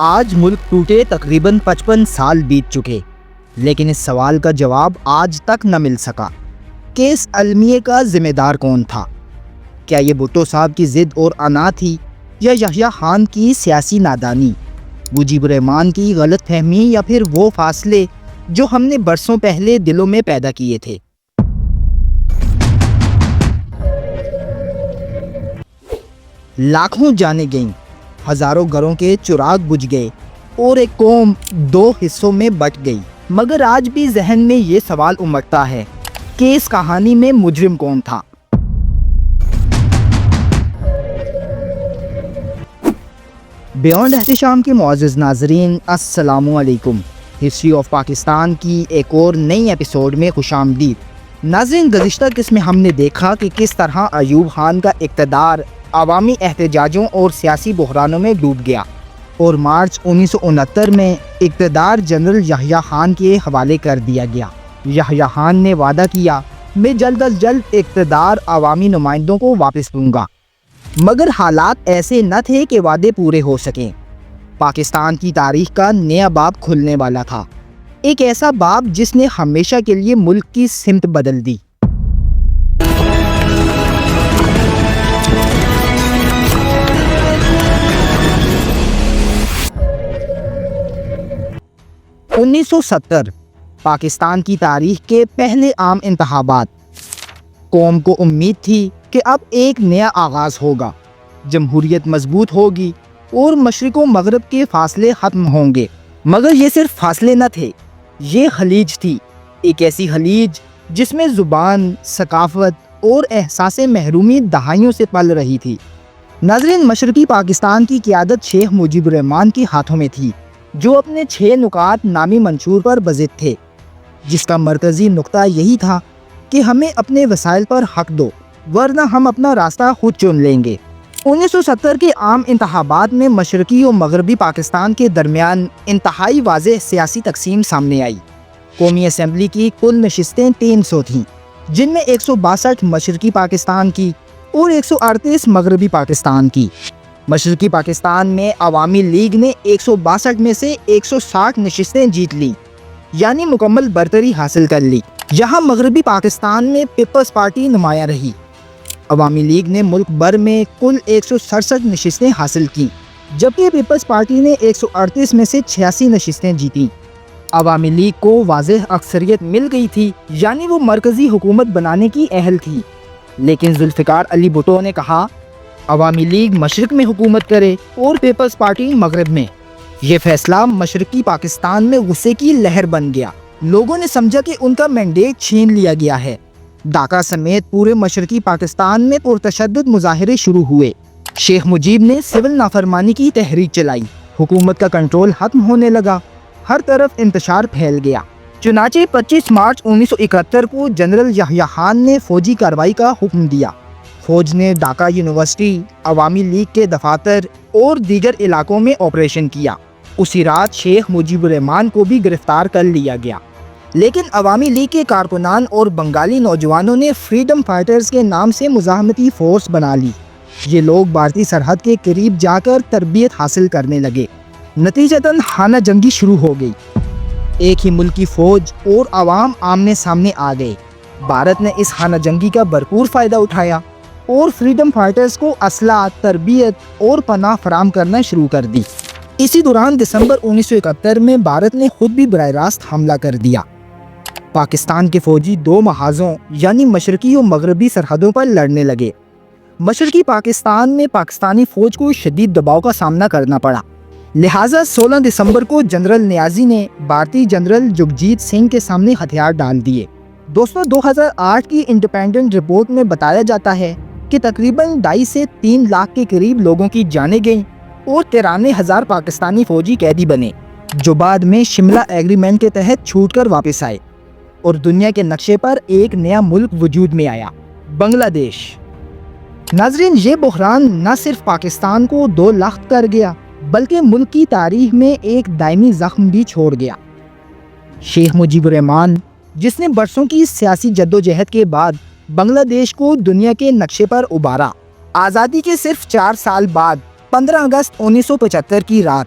آج ملک ٹوٹے تقریباً 55 سال بیت چکے، لیکن اس سوال کا جواب آج تک نہ مل سکا کہ اس المیے کا ذمہ دار کون تھا۔ کیا یہ بھٹو صاحب کی ضد اور انا تھی، یا یحییٰ خان کی سیاسی نادانی، مجیب الرحمان کی غلط فہمی، یا پھر وہ فاصلے جو ہم نے برسوں پہلے دلوں میں پیدا کیے تھے؟ لاکھوں جانیں گئیں، ہزاروں گھروں کے چراغ بجھ گئے، اور ایک قوم دو حصوں میں بٹ گئی، مگر آج بھی ذہن میں یہ سوال امٹتا ہے کہ اس کہانی میں مجرم کون تھا۔ بیونڈ احتشام کے معزز ناظرین، السلام علیکم۔ ہسٹری آف پاکستان کی ایک اور نئی ایپیسوڈ میں خوش آمدید۔ ناظرین، گزشتہ قسط میں ہم نے دیکھا کہ کس طرح ایوب خان کا اقتدار عوامی احتجاجوں اور سیاسی بحرانوں میں ڈوب گیا، اور مارچ 1969 میں اقتدار جنرل یحییٰ خان کے حوالے کر دیا گیا۔ یحییٰ خان نے وعدہ کیا، میں جلد از جلد اقتدار عوامی نمائندوں کو واپس دوں گا، مگر حالات ایسے نہ تھے کہ وعدے پورے ہو سکیں۔ پاکستان کی تاریخ کا نیا باب کھلنے والا تھا، ایک ایسا باب جس نے ہمیشہ کے لیے ملک کی سمت بدل دی۔ انیس سو 70 پاکستان کی تاریخ کے پہلے عام انتخابات۔ قوم کو امید تھی کہ اب ایک نیا آغاز ہوگا، جمہوریت مضبوط ہوگی اور مشرق و مغرب کے فاصلے ختم ہوں گے۔ مگر یہ صرف فاصلے نہ تھے، یہ خلیج تھی، ایک ایسی خلیج جس میں زبان، ثقافت اور احساس محرومی دہائیوں سے پل رہی تھی۔ ناظرین، مشرقی پاکستان کی قیادت شیخ مجیب الرحمان کے ہاتھوں میں تھی، جو اپنے 6 نکات نامی منشور پر بضد تھے، جس کا مرکزی نقطہ یہی تھا کہ ہمیں اپنے وسائل پر حق دو، ورنہ ہم اپنا راستہ خود چن لیں گے۔ 1970 کے عام انتخابات میں مشرقی و مغربی پاکستان کے درمیان انتہائی واضح سیاسی تقسیم سامنے آئی۔ قومی اسمبلی کی کل نشستیں 300 تھیں، جن میں 162 مشرقی پاکستان کی اور 138 مغربی پاکستان کی۔ مشرقی پاکستان میں عوامی لیگ نے 162 میں سے 160 نشستیں جیت لی، یعنی مکمل برتری حاصل کر لی۔ یہاں مغربی پاکستان میں پیپلز پارٹی نمایاں رہی۔ عوامی لیگ نے ملک بھر میں کل 167 نشستیں حاصل کی، جبکہ پیپلز پارٹی نے 138 میں سے 86 نشستیں جیتیں۔ عوامی لیگ کو واضح اکثریت مل گئی تھی، یعنی وہ مرکزی حکومت بنانے کی اہل تھی، لیکن ذوالفقار علی بھٹو نے کہا عوامی لیگ مشرق میں حکومت کرے اور پیپلز پارٹی مغرب میں۔ یہ فیصلہ مشرقی پاکستان میں غصے کی لہر بن گیا۔ لوگوں نے سمجھا کہ ان کا مینڈیٹ چھین لیا گیا ہے۔ ڈھاکہ سمیت پورے مشرقی پاکستان میں پرتشدد مظاہرے شروع ہوئے۔ شیخ مجیب نے سول نافرمانی کی تحریک چلائی، حکومت کا کنٹرول ختم ہونے لگا، ہر طرف انتشار پھیل گیا۔ چنانچہ 25 مارچ 1971 کو جنرل یحییٰ خان نے فوجی کارروائی کا حکم دیا۔ فوج نے ڈھاکہ یونیورسٹی، عوامی لیگ کے دفاتر اور دیگر علاقوں میں آپریشن کیا۔ اسی رات شیخ مجیب الرحمان کو بھی گرفتار کر لیا گیا، لیکن عوامی لیگ کے کارکنان اور بنگالی نوجوانوں نے فریڈم فائٹرز کے نام سے مزاحمتی فورس بنا لی۔ یہ لوگ بھارتی سرحد کے قریب جا کر تربیت حاصل کرنے لگے۔ نتیجتاً خانہ جنگی شروع ہو گئی۔ ایک ہی ملک کی فوج اور عوام آمنے سامنے آ گئے۔ بھارت نے اس خانہ جنگی کا بھرپور فائدہ اٹھایا اور فریڈم فائٹرز کو اسلحہ، تربیت اور پناہ فراہم کرنا شروع کر دی۔ اسی دوران دسمبر 1971 میں بھارت نے خود بھی براہ راست حملہ کر دیا۔ پاکستان کے فوجی 2 محاذوں یعنی مشرقی و مغربی سرحدوں پر لڑنے لگے۔ مشرقی پاکستان میں پاکستانی فوج کو شدید دباؤ کا سامنا کرنا پڑا، لہٰذا 16 دسمبر کو جنرل نیازی نے بھارتی جنرل جگجیت سنگھ کے سامنے ہتھیار ڈال دیے۔ دوستوں، 2008 کی انڈیپینڈنٹ رپورٹ میں بتایا جاتا ہے کہ تقریباً 2.5 سے 3 لاکھ کے قریب لوگوں کی جانیں گئیں اور 93,000 پاکستانی فوجی قیدی بنے، جو بعد میں شملہ ایگریمنٹ کے تحت چھوٹ کر واپس آئے اور دنیا کے نقشے پر ایک نیا ملک وجود میں آیا، بنگلہ دیش۔ ناظرین، یہ بحران نہ صرف پاکستان کو 2 لخت کر گیا، بلکہ ملک کی تاریخ میں ایک دائمی زخم بھی چھوڑ گیا۔ شیخ مجیب الرحمان، جس نے برسوں کی سیاسی جدوجہد کے بعد بنگلہ دیش کو دنیا کے نقشے پر ابھارا، آزادی کے صرف 4 سال بعد 15 اگست 1975 کی رات